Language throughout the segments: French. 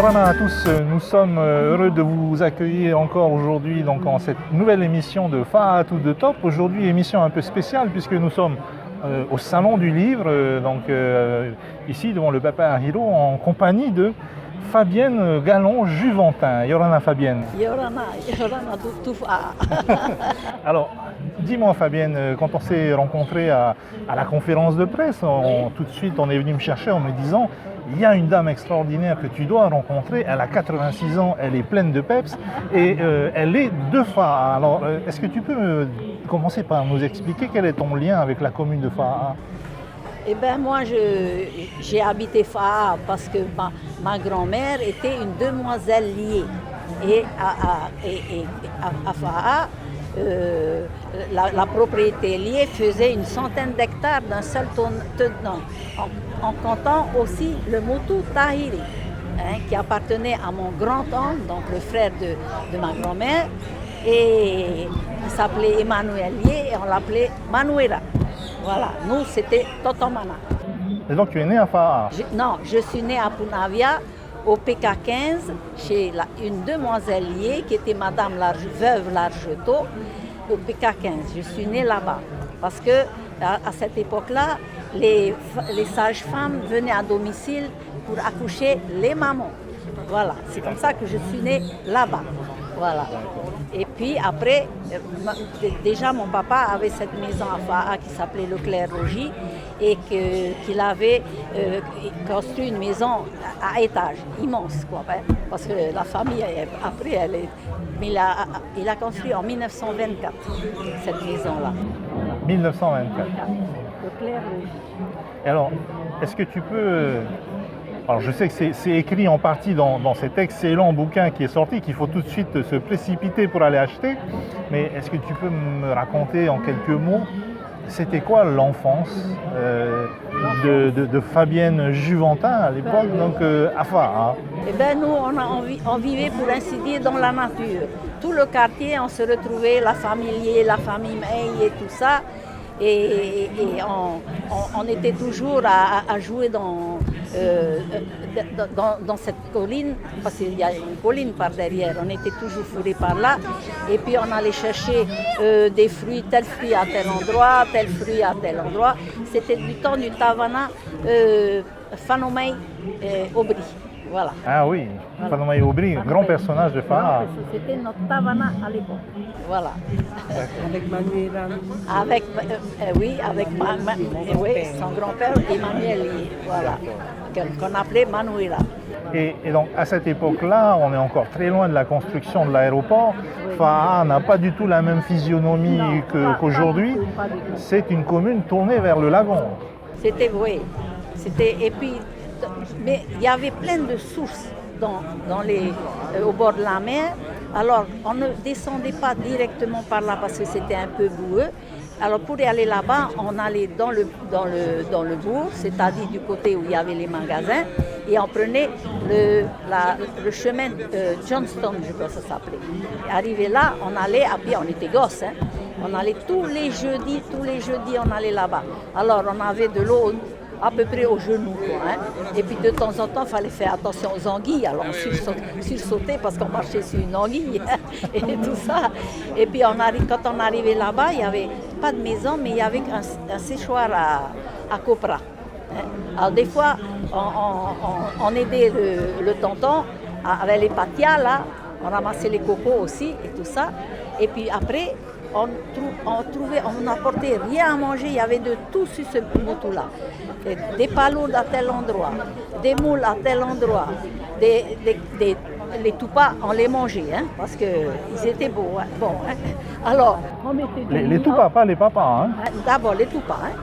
Yorana à tous, nous sommes heureux de vous accueillir encore aujourd'hui donc, en cette nouvelle émission de Fa'a Tout de Top. Aujourd'hui, émission un peu spéciale puisque nous sommes au Salon du Livre, ici devant le Papa Hiro en compagnie de Fabienne Gallon-Juventin. Yorana Fabienne. Yorana tout Fa'a. Alors, dis-moi Fabienne, quand on s'est rencontrés à la conférence de presse, tout de suite on est venu me chercher en me disant il y a une dame extraordinaire que tu dois rencontrer, elle a 86 ans, elle est pleine de peps et elle est de Fa'a. Alors, est-ce que tu peux commencer par nous expliquer quel est ton lien avec la commune de Fa'a? Eh bien, moi, j'ai habité Fa'a parce que ma grand-mère était une demoiselle liée. Et à Fa'a, la propriété liée faisait une centaine d'hectares d'un seul tenant, en comptant aussi le Motu Tahiri, qui appartenait à mon grand-oncle, donc le frère de ma grand-mère, et il s'appelait Emmanuel Lié et on l'appelait Manuela. Voilà, nous c'était Totomana. Et donc tu es né à Fa'a? Non, je suis née à Punavia, au PK15, chez une demoiselle liée qui était Madame veuve Largetot, au PK15. Je suis née là-bas parce que à cette époque-là, les sages-femmes venaient à domicile pour accoucher les mamans. Voilà, c'est comme ça que je suis née là-bas. Voilà. Et puis après, déjà mon papa avait cette maison à Fa'a qui s'appelait Leclerc-Logis et qu'il avait construit une maison à étage, immense quoi, parce que la famille après mais il a construit en 1924 cette maison-là. 1924. Leclerc-Logis. Et alors, est-ce que tu peux... Alors je sais que c'est écrit en partie dans cet excellent bouquin qui est sorti, qu'il faut tout de suite se précipiter pour aller acheter, mais est-ce que tu peux me raconter en quelques mots, c'était quoi l'enfance de Fabienne Juventin à l'époque, donc à Fa'a? Eh bien nous, on vivait pour ainsi dire dans la nature. Tout le quartier, on se retrouvait, la famille Lié, la famille May et tout ça, et on était toujours à jouer dans cette colline, parce qu'il y a une colline par derrière, on était toujours fourrés par là, et puis on allait chercher des fruits, tel fruit à tel endroit, tel fruit à tel endroit. C'était du temps du Tavana Fanomei Aubry. Voilà. Ah oui, Fanomei Aubry, grand personnage de Fa'a. C'était notre Tavana à l'époque. Voilà. Avec Manuela. Avec son grand-père Emmanuel, voilà, qu'on appelait Manuela. Et donc à cette époque-là, on est encore très loin de la construction de l'aéroport. Fa'a n'a pas du tout la même physionomie qu'aujourd'hui. C'est une commune tournée vers le lagon. C'était vrai. Et puis, mais il y avait plein de sources au bord de la mer. Alors, on ne descendait pas directement par là parce que c'était un peu boueux. Alors, pour y aller là-bas, on allait dans le bourg, c'est-à-dire du côté où il y avait les magasins, et on prenait le chemin Johnston, je crois que ça s'appelait. Arrivé là, on allait à pied, on était gosses, hein. On allait tous les jeudis, on allait là-bas. Alors, on avait de l'eau à peu près aux genoux, quoi, hein. Et puis de temps en temps, il fallait faire attention aux anguilles. Alors on sursautait parce qu'on marchait sur une anguille et tout ça. Et puis quand on arrivait là-bas, il n'y avait pas de maison, mais il y avait un séchoir à copra, hein. Alors des fois, on aidait le tonton avec les patias, là, on ramassait les cocos aussi et tout ça. Et puis après, on n'apportait rien à manger, il y avait de tout sur ce motu-là. Des palourdes à tel endroit, des moules à tel endroit, les tupas, on les mangeait, hein, parce qu'ils étaient beaux. Hein. Bon, hein. Alors, on mettait les tupas, pas les papas. Hein. D'abord les tupas. Hein.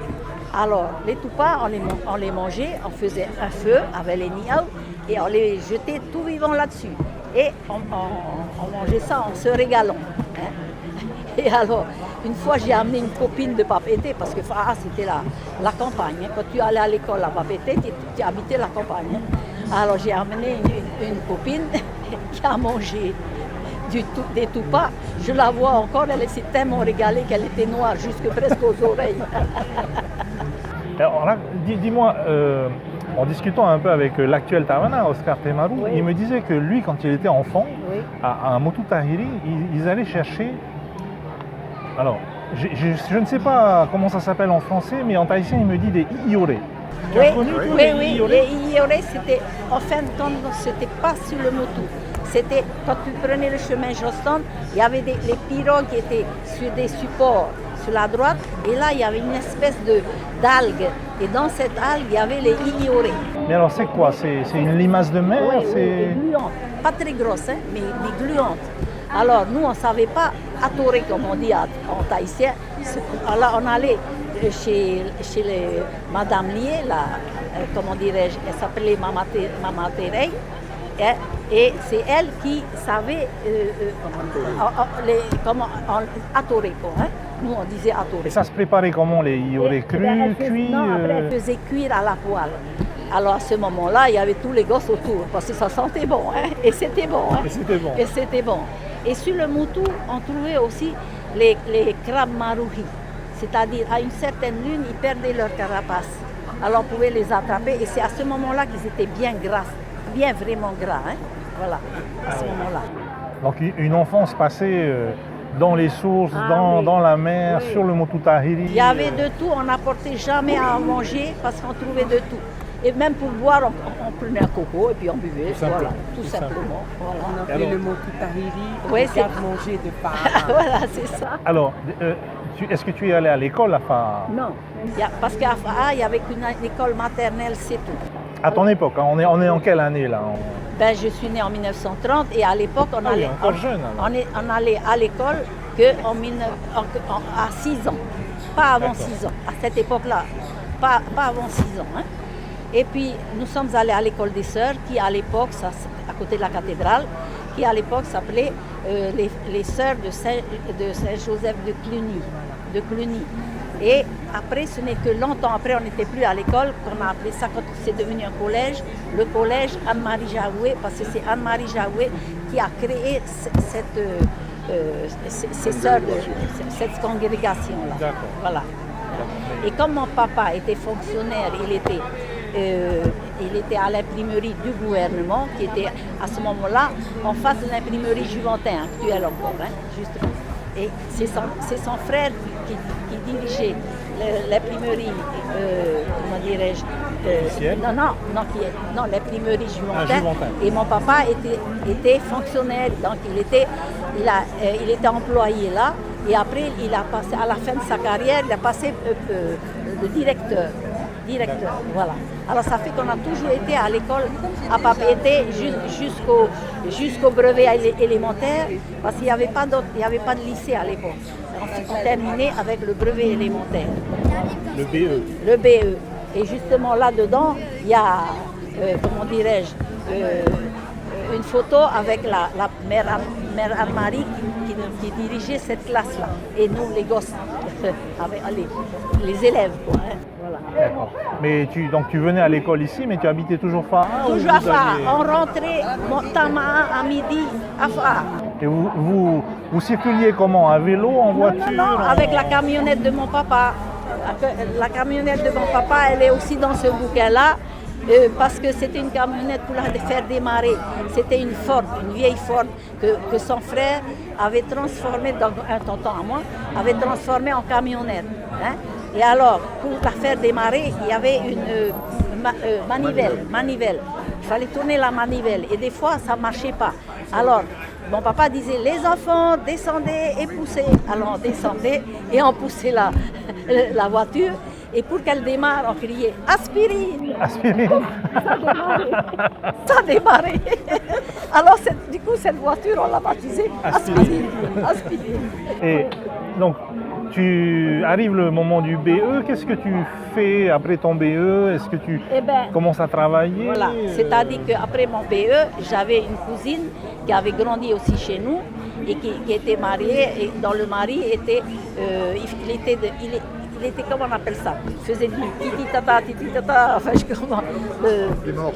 Alors, les tupas, on les mangeait, on faisait un feu avec les niaou et on les jetait tout vivant là-dessus. Et on mangeait ça en se régalant. Hein. Et alors, une fois, j'ai amené une copine de Papeete, parce que Fa'a, c'était la campagne. Hein. Quand tu allais à l'école à Papeete, tu habitais la campagne. Hein. Alors, j'ai amené une copine qui a mangé des tupas. Je la vois encore, elle s'est tellement régalée qu'elle était noire, jusque presque aux oreilles. Alors là, dis-moi, en discutant un peu avec l'actuel Tavana, Oscar Temaru, Oui. il me disait que lui, quand il était enfant, Oui. à Motu Tahiri, ils allaient chercher. Alors, je ne sais pas comment ça s'appelle en français, mais en tahitien, il me dit des ioré. Tu as connu, toi, oui, les oui. ioré? Les ioré, c'était, en fin de compte, c'était pas sur le motu. C'était, quand tu prenais le chemin Joston, il y avait les pirogues qui étaient sur des supports sur la droite, et là, il y avait une espèce d'algue. Et dans cette algue, il y avait les ioré. Mais alors, c'est quoi? C'est une limace de mer? Oui, c'est... et gluantes. Pas très grosses, hein, mais gluantes. Alors, nous, on ne savait pas atorer, comme on dit en tahitien. Alors, on allait chez Madame Lié, comment dirais-je, elle s'appelait Mama Terei, et c'est elle qui savait comment atorer, quoi, hein. Nous, on disait atorer. Et ça se préparait comment, les ioré? Crus, cuits? Non, après, elle faisait cuire à la poêle. Alors à ce moment-là, il y avait tous les gosses autour, parce que ça sentait bon, hein, et c'était bon. Hein, Et c'était bon. Et c'était bon. Et sur le Motu, on trouvait aussi les crabes maruhi, c'est-à-dire à une certaine lune, ils perdaient leur carapace. Alors on pouvait les attraper, et c'est à ce moment-là qu'ils étaient bien gras, bien vraiment gras. Hein, voilà, à ce moment-là. Donc une enfance passée dans les sources, Oui. dans la mer, Oui. sur le Motu Tahiri. Il y avait de tout, on n'apportait jamais à manger parce qu'on trouvait de tout. Et même pour boire, on prenait un coco et puis on buvait, voilà, tout simplement. On Voilà. appelait Alors- le mot Tahiri, Oui, le garde-manger de phare. Voilà, c'est ça. Alors, est-ce que tu es allé à l'école à Faa? Non, parce qu'à Faa, il n'y avait qu'une école maternelle, c'est tout. À ton époque, hein, on est en quelle année là? Ben, je suis née en 1930 et à l'époque, on Ah oui, allait, encore jeune, alors. on allait à l'école à 6 ans, pas avant D'accord. 6 ans, à cette époque-là, pas avant 6 ans. Hein. Et puis, nous sommes allés à l'école des sœurs, qui à l'époque, à côté de la cathédrale, qui à l'époque s'appelait les sœurs de Saint-Joseph de Cluny. Et après, ce n'est que longtemps après, on n'était plus à l'école, qu'on a appelé ça, quand c'est devenu un collège, le collège Anne-Marie Jaoué, parce que c'est Anne-Marie Jaoué qui a créé ces sœurs, cette congrégation-là. D'accord. Voilà. Et comme mon papa était fonctionnaire, il était à l'imprimerie du gouvernement, qui était à ce moment-là en face de l'imprimerie Juventin, actuelle encore, hein, justement. Et c'est son frère qui dirigeait l'imprimerie, comment dirais-je, Officielle? non, l'imprimerie Juventin. Ah, Juventin. Et mon papa était fonctionnaire, donc il était employé là. Et après, il a passé, à la fin de sa carrière, il a passé le directeur. Voilà. Alors ça fait qu'on a toujours été à l'école à Papeete jusqu'au brevet élémentaire, parce qu'il n'y avait pas de lycée à l'époque. On terminait avec le brevet élémentaire. Le BE. Le BE. Et justement là-dedans, il y a, comment dirais-je, une photo avec la mère Anne-Marie qui dirigeait cette classe-là. Et nous, les gosses, avec les élèves, quoi. Hein. Voilà. D'accord. Mais donc tu venais à l'école ici, mais tu habitais toujours Faa? Toujours à Faa. On rentrait Tamaa à midi à Faa. Et vous circuliez comment? À vélo, en voiture? Non, avec la camionnette de mon papa. La camionnette de mon papa, elle est aussi dans ce bouquin-là. Parce que c'était une camionnette pour la faire démarrer. C'était une Ford, une vieille Ford que son frère avait transformée, dans un tonton à moi, avait transformée en camionnette. Hein. Et alors, pour la faire démarrer, il y avait une manivelle. Il fallait tourner la manivelle et des fois, ça ne marchait pas. Alors, mon papa disait, les enfants, descendez et poussez. Alors, on descendait et on poussait la voiture. Et pour qu'elle démarre, on criait « Aspirine !» Aspirine. Ça démarrait. Alors, du coup, cette voiture, on l'a baptisée Aspirine. Et donc, tu arrives le moment du BE, qu'est-ce que tu fais après ton BE? Est-ce que tu commences à travailler? Voilà, c'est-à-dire qu'après mon BE, j'avais une cousine qui avait grandi aussi chez nous et qui était mariée, et dont le mari était, il était, comment on appelle ça? Il faisait du titi-tata, enfin,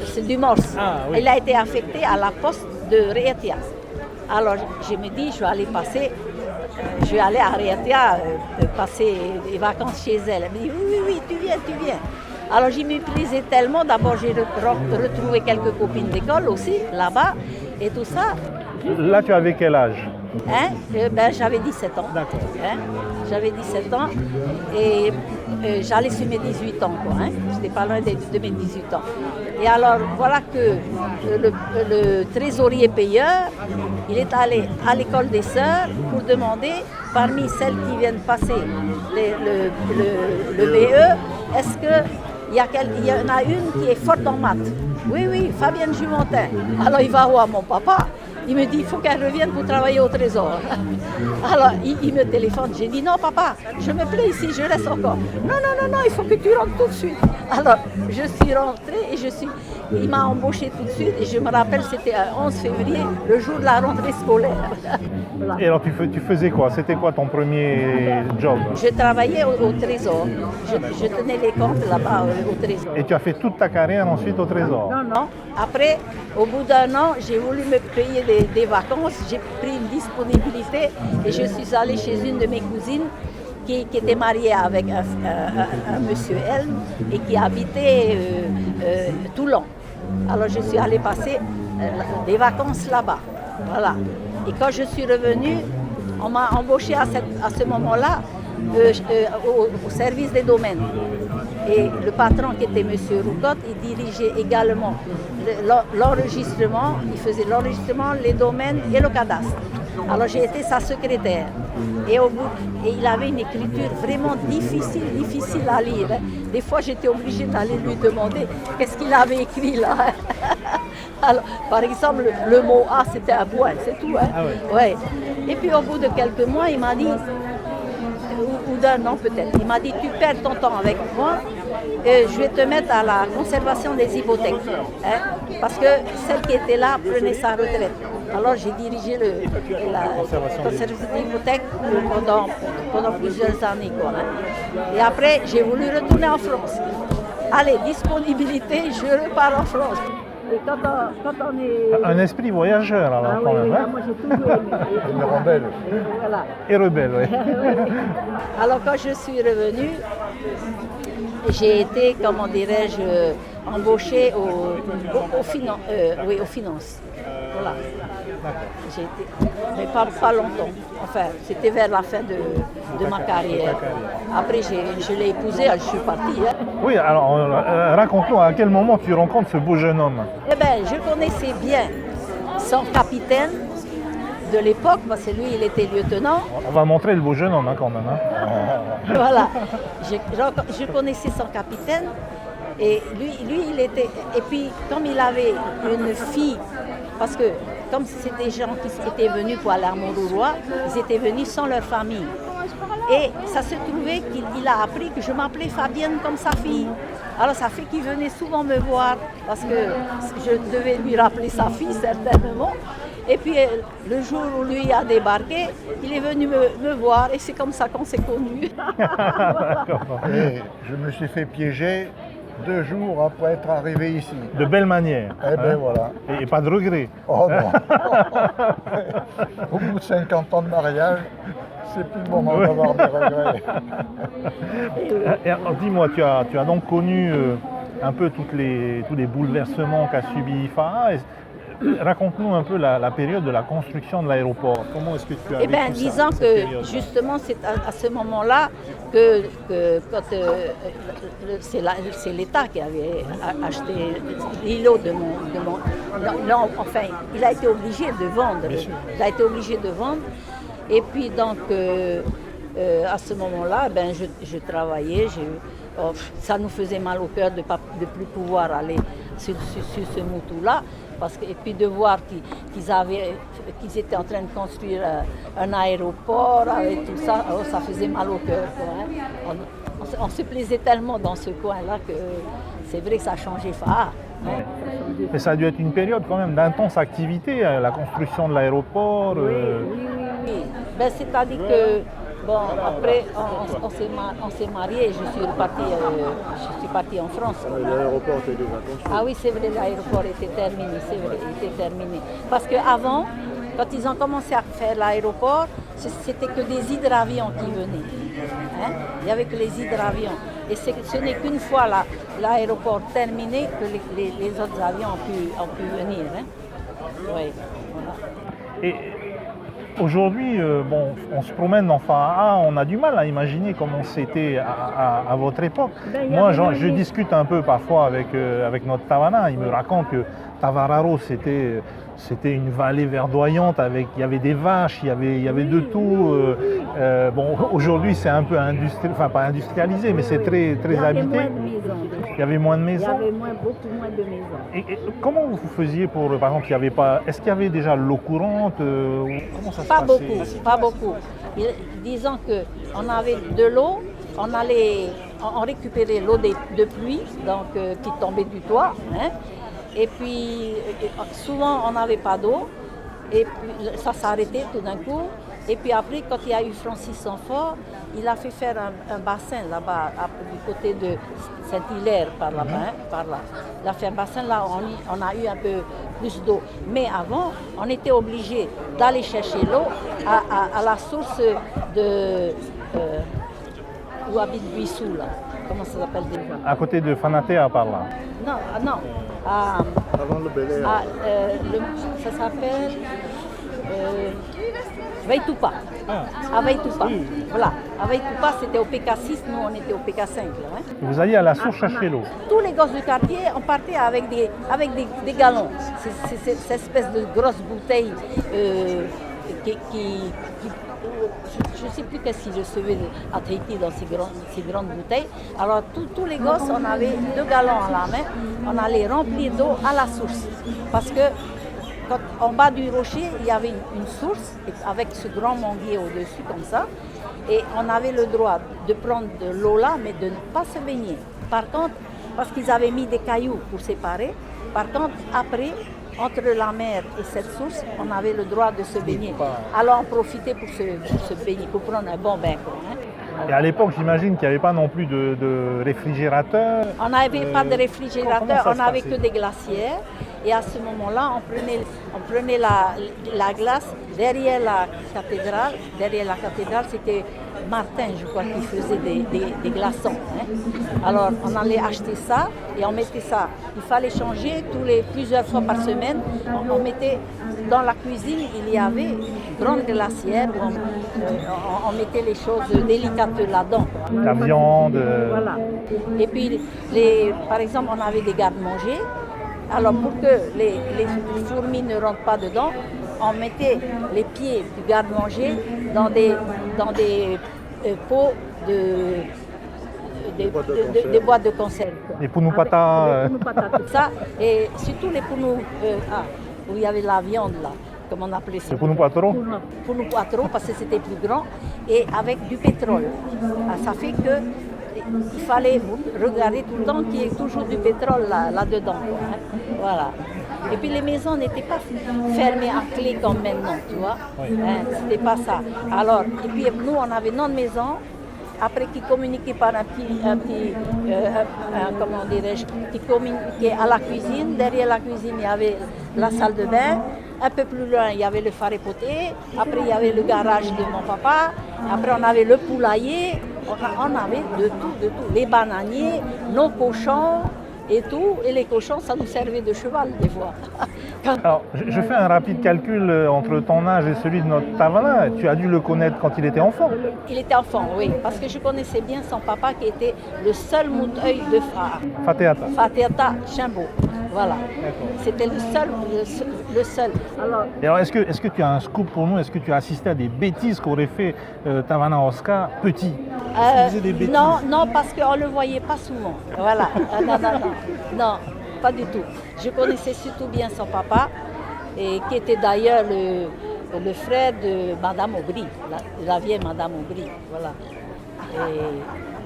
c'est du morse. Ah, oui. Il a été affecté à la poste de Reetia. Alors, je me dis, je vais aller à Reetia passer les vacances chez elle. Elle me dit, oui, tu viens. Alors j'y me plaisais tellement, d'abord j'ai retrouvé quelques copines d'école aussi, là-bas, et tout ça. Là, tu avais quel âge? Hein? Ben, j'avais 17 ans. D'accord. Hein? J'avais 17 ans et j'allais sur mes 18 ans. Hein? J'étais pas loin de mes 18 ans. Et alors, voilà que le trésorier payeur, il est allé à l'école des sœurs pour demander, parmi celles qui viennent passer le BE, est-ce qu'il y en a une qui est forte en maths? Oui, Fabienne Jumentin. Alors il va voir mon papa. Il me dit, il faut qu'elle revienne pour travailler au trésor. Alors, il me téléphone. J'ai dit, non, papa, je me plais ici, je reste encore. Non, il faut que tu rentres tout de suite. Alors, je suis rentrée et il m'a embauchée tout de suite. Et je me rappelle, c'était le 11 février, le jour de la rentrée scolaire. Voilà. Et alors, tu faisais quoi? C'était quoi ton premier job? Je travaillais au trésor. Je tenais les comptes là-bas au trésor. Et tu as fait toute ta carrière ensuite au trésor? Non. Après, au bout d'un an, j'ai voulu me payer des vacances. J'ai pris une disponibilité et je suis allée chez une de mes cousines qui était mariée avec un monsieur Helm et qui habitait Toulon. Alors je suis allée passer des vacances là-bas. Voilà. Et quand je suis revenue, on m'a embauchée à ce moment-là au service des domaines. Et le patron qui était M. Roucotte, il dirigeait également l'enregistrement, il faisait l'enregistrement, les domaines et le cadastre. Alors j'ai été sa secrétaire. Et il avait une écriture vraiment difficile à lire. Des fois j'étais obligée d'aller lui demander qu'est-ce qu'il avait écrit là. Alors, par exemple, le mot A c'était un point, c'est tout. Hein? Ah ouais. Ouais. Et puis au bout de quelques mois, il m'a dit, ou d'un an peut-être, il m'a dit tu perds ton temps avec moi, je vais te mettre à la conservation des hypothèques. Hein? Parce que celle qui était là prenait sa retraite. Alors j'ai dirigé la conservation des hypothèques pendant plusieurs années. Quoi, hein? Et après, j'ai voulu retourner en France. Allez, disponibilité, je repars en France. Et quand on est... Un esprit voyageur, alors, quand même. Hein? Moi, j'ai toujours aimé. Et rebelle. Voilà. Et rebelle, oui. Alors, quand je suis revenue, j'ai été, comment dirais-je, embauchée aux finances. Voilà. J'ai été, mais pas longtemps. Enfin, c'était vers la fin de ma carrière. Après, je l'ai épousé, je suis partie. Hein. Oui, alors raconte-nous à quel moment tu rencontres ce beau jeune homme. Eh bien, je connaissais bien son capitaine de l'époque, parce que lui, il était lieutenant. On va montrer le beau jeune homme, hein, quand même. Hein. Voilà. Je connaissais son capitaine. Et lui, il était... Et puis, comme il avait une fille, parce que comme c'était des gens qui étaient venus pour aller à Montrouroy, ils étaient venus sans leur famille. Et ça se trouvait qu'il a appris que je m'appelais Fabienne comme sa fille. Alors ça fait qu'il venait souvent me voir, parce que je devais lui rappeler sa fille certainement. Et puis le jour où lui a débarqué, il est venu me voir et c'est comme ça qu'on s'est connus. Et je me suis fait piéger 2 jours après être arrivé ici. De belle manière. Eh bien voilà. Et pas de regret. Oh non. Au bout de 50 ans de mariage, c'est plus le moment d'avoir des regrets. Et alors, dis-moi, tu as donc connu un peu tous les bouleversements qu'a subi Farah. Raconte-nous un peu la période de la construction de l'aéroport. Comment est-ce que tu as vécu ça? Disons que justement c'est à ce moment-là que quand c'est l'État qui avait acheté l'îlot de mon non, enfin il a été obligé de vendre. Il a été obligé de vendre. Et puis donc à ce moment-là, je travaillais. Ça nous faisait mal au cœur de ne plus pouvoir aller sur ce moutou-là. Et puis de voir qu'ils étaient en train de construire un aéroport avec tout ça, alors ça faisait mal au cœur. Quoi, hein. On se plaisait tellement dans ce coin-là que c'est vrai que ça a changé Farah. Hein. Mais ça a dû être une période quand même d'intense activité, la construction de l'aéroport. Oui. C'est-à-dire que bon, après, on s'est mariés et je suis partie en France. L'aéroport était déjà construit. Ah oui, c'est vrai, l'aéroport était terminé, c'est vrai, il était terminé. Parce qu'avant, quand ils ont commencé à faire l'aéroport, c'était que des hydravions qui venaient. Hein. Il n'y avait que les hydravions. Et ce n'est qu'une fois l'aéroport terminé que les autres avions ont pu venir. Hein. Oui, voilà. Et aujourd'hui, bon, on se promène dans Faraha, on a du mal à imaginer comment c'était à votre époque. Moi, je discute un peu parfois avec notre Tavana. Il me raconte que Tavararo, c'était une vallée verdoyante, il y avait des vaches, il y avait de tout. Bon, aujourd'hui, c'est un peu pas industrialisé, mais c'est très, très habité. Il y avait moins de maisons. Il y avait beaucoup moins de maisons. Et comment vous faisiez pour, par exemple, est-ce qu'il y avait déjà l'eau courante comment ça se passait? Pas beaucoup. Disons qu'on avait de l'eau, on récupérait l'eau de pluie, donc qui tombait du toit. Hein. Et puis, souvent, on n'avait pas d'eau. Et puis, ça s'arrêtait tout d'un coup. Et puis après, quand il y a eu Francis Sanfort, il a fait faire un bassin là-bas, du côté de Saint-Hilaire, par là-bas. Hein, par là. Il a fait un bassin, là, on a eu un peu plus d'eau. Mais avant, on était obligé d'aller chercher l'eau à la source de... où habite Buissou, là. Comment ça s'appelle déjà? À côté de Fanatea, par là. Non. Avant le Bel Air. Ça s'appelle Veitupa. À Veitupa. Voilà. À Veitupa, c'était au PK6, nous on était au PK5. Là, hein. Vous alliez à la source chercher l'eau. Tous les gosses du quartier, on partait avec des galons. C'est cette espèce de grosse bouteille je ne sais plus qu'est-ce qu'ils recevaient à Tahiti dans ces grandes bouteilles. Alors tous les gosses, on avait 2 gallons à la main, on allait remplir d'eau à la source. Parce que en bas du rocher, il y avait une source avec ce grand manguier au-dessus comme ça. Et on avait le droit de prendre de l'eau là, mais de ne pas se baigner. Par contre, parce qu'ils avaient mis des cailloux pour séparer, par contre, après, entre la mer et cette source, on avait le droit de se baigner. Alors on profitait pour se baigner, pour prendre un bon bain. Hein. Et à l'époque, j'imagine qu'il n'y avait pas non plus de réfrigérateur. On n'avait pas de réfrigérateur, on n'avait que des glacières. Et à ce moment-là, on prenait la glace derrière la cathédrale. Derrière la cathédrale, c'était Martin, je crois, qui faisait des glaçons. Hein. Alors, on allait acheter ça et on mettait ça. Il fallait changer plusieurs fois par semaine. On mettait dans la cuisine, il y avait une grande glacière où on mettait les choses délicates là-dedans. La viande. Voilà. Et puis, par exemple, on avait des garde-manger. Alors, pour que les fourmis ne rentrent pas dedans, on mettait les pieds du garde-manger dans des pots des boîtes de conserve. Les punupata. Tout ça. Et surtout les punus, où il y avait la viande, là, comme on appelait ça. Le punupatro. Punupatro, parce que c'était plus grand, et avec du pétrole. Ça fait que il fallait regarder tout le temps qu'il y ait toujours du pétrole là-dedans. Hein. Voilà. Et puis les maisons n'étaient pas fermées à clé comme maintenant, tu vois. Oui. Hein, c'était pas ça. Alors, et puis nous, on avait notre maison, après qui communiquait par un petit comment dirais-je, qui communiquait à la cuisine. Derrière la cuisine, il y avait la salle de bain. Un peu plus loin, il y avait le faré-poté. Après, il y avait le garage de mon papa. Après, on avait le poulailler. On avait de tout. Les bananiers, nos cochons et tout. Et les cochons, ça nous servait de cheval, des fois. Alors, je fais un rapide calcul entre ton âge et celui de notre Tavana. Tu as dû le connaître quand il était enfant. Il était enfant, oui. Parce que je connaissais bien son papa qui était le seul mouteuil de Fateata. Fateata Chimbo. Voilà. C'était le seul. Alors, est-ce que tu as un scoop pour nous? Est-ce que tu as assisté à des bêtises qu'aurait fait Tavana Oscar petit? Il faisait des bêtises. Non, parce qu'on ne le voyait pas souvent. Voilà. Non, pas du tout. Je connaissais surtout bien son papa, et qui était d'ailleurs le frère de Madame Aubry, la vieille Madame Aubry. Voilà.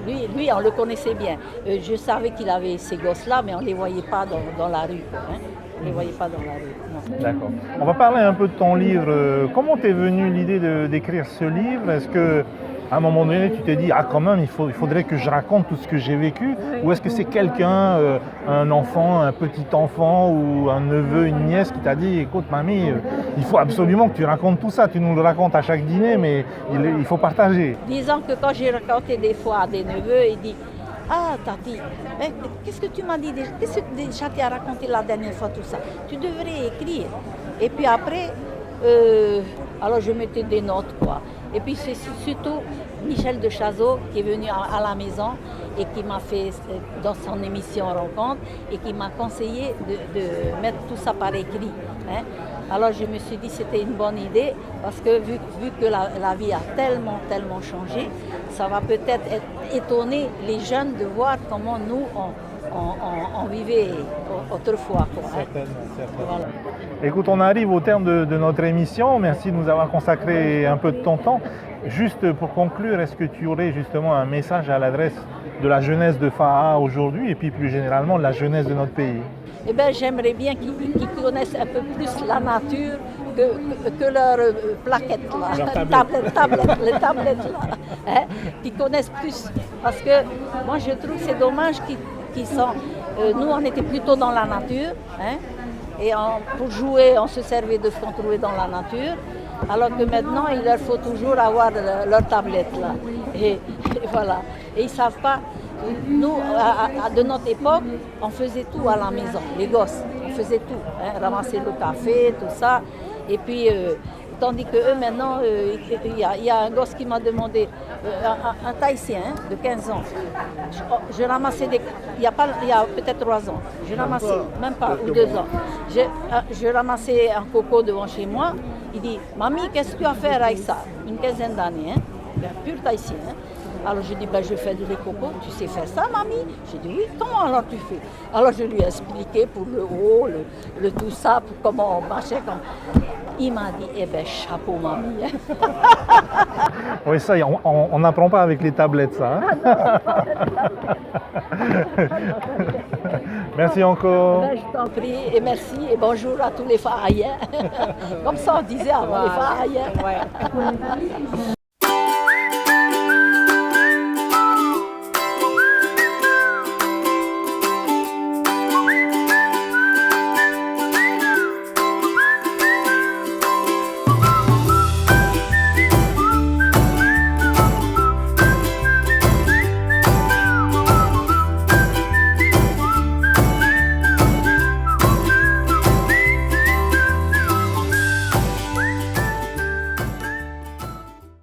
Et lui, on le connaissait bien. Je savais qu'il avait ces gosses-là, mais on ne les voyait pas dans la rue. Hein. On ne les voyait pas dans la rue. Non. D'accord. On va parler un peu de ton livre. Comment t'es venue l'idée d'écrire ce livre? Est-ce que à un moment donné, tu t'es dit, ah quand même, il faudrait que je raconte tout ce que j'ai vécu? Ou est-ce que c'est quelqu'un, un enfant, un petit enfant ou un neveu, une nièce qui t'a dit, écoute mamie, il faut absolument que tu racontes tout ça, tu nous le racontes à chaque dîner, mais il faut partager. Disons que quand j'ai raconté des fois à des neveux, ils disent ah Tati, mais qu'est-ce que tu m'as dit déjà? Qu'est-ce que déjà tu as raconté la dernière fois tout ça? Tu devrais écrire. Et puis après, alors je mettais des notes quoi. Et puis c'est surtout Michel de Chazot qui est venu à la maison et qui m'a fait dans son émission Rencontre et qui m'a conseillé de mettre tout ça par écrit. Hein. Alors je me suis dit que c'était une bonne idée parce que vu que la vie a tellement changé, ça va peut-être étonner les jeunes de voir comment nous on vivait autrefois. Quoi, hein. Certainement. Voilà. Écoute, on arrive au terme de notre émission. Merci de nous avoir consacré un peu de ton temps. Juste pour conclure, est-ce que tu aurais justement un message à l'adresse de la jeunesse de Faa aujourd'hui et puis plus généralement de la jeunesse de notre pays? Eh bien, j'aimerais bien qu'ils connaissent un peu plus la nature que leurs plaquettes, là. Les tablettes là, hein, qu'ils connaissent plus. Parce que moi, je trouve que c'est dommage qu'ils sont... nous, on était plutôt dans la nature, hein, et pour jouer, on se servait de ce qu'on trouvait dans la nature, alors que maintenant, il leur faut toujours avoir leur tablette, là. Et voilà. Et ils ne savent pas... Nous, de notre époque, on faisait tout à la maison, les gosses, on faisait tout, hein, ramasser le café, tout ça. Et puis, tandis que eux maintenant, il y a un gosse qui m'a demandé, un Tahitien hein, de 15 ans, je ramassais il y a peut-être 3 ans, je ramassais, même pas, ou 2 ans, je ramassais un coco devant chez moi, il dit, mamie, qu'est-ce que tu vas faire avec ça? Une quinzaine d'années, hein, pur Tahitien. Hein. Alors je dis, ben, je fais du lait coco, tu sais faire ça mamie? J'ai dit oui, comment alors tu fais? Alors je lui ai expliqué pour le haut, le tout ça, pour comment on marchait. Il m'a dit, eh ben chapeau mamie. Oui, ça, on n'apprend pas avec les tablettes ça. Hein. Merci encore. Ben, je t'en prie et merci et bonjour à tous les Fahaïens. Comme ça on disait avant les Fahaïens.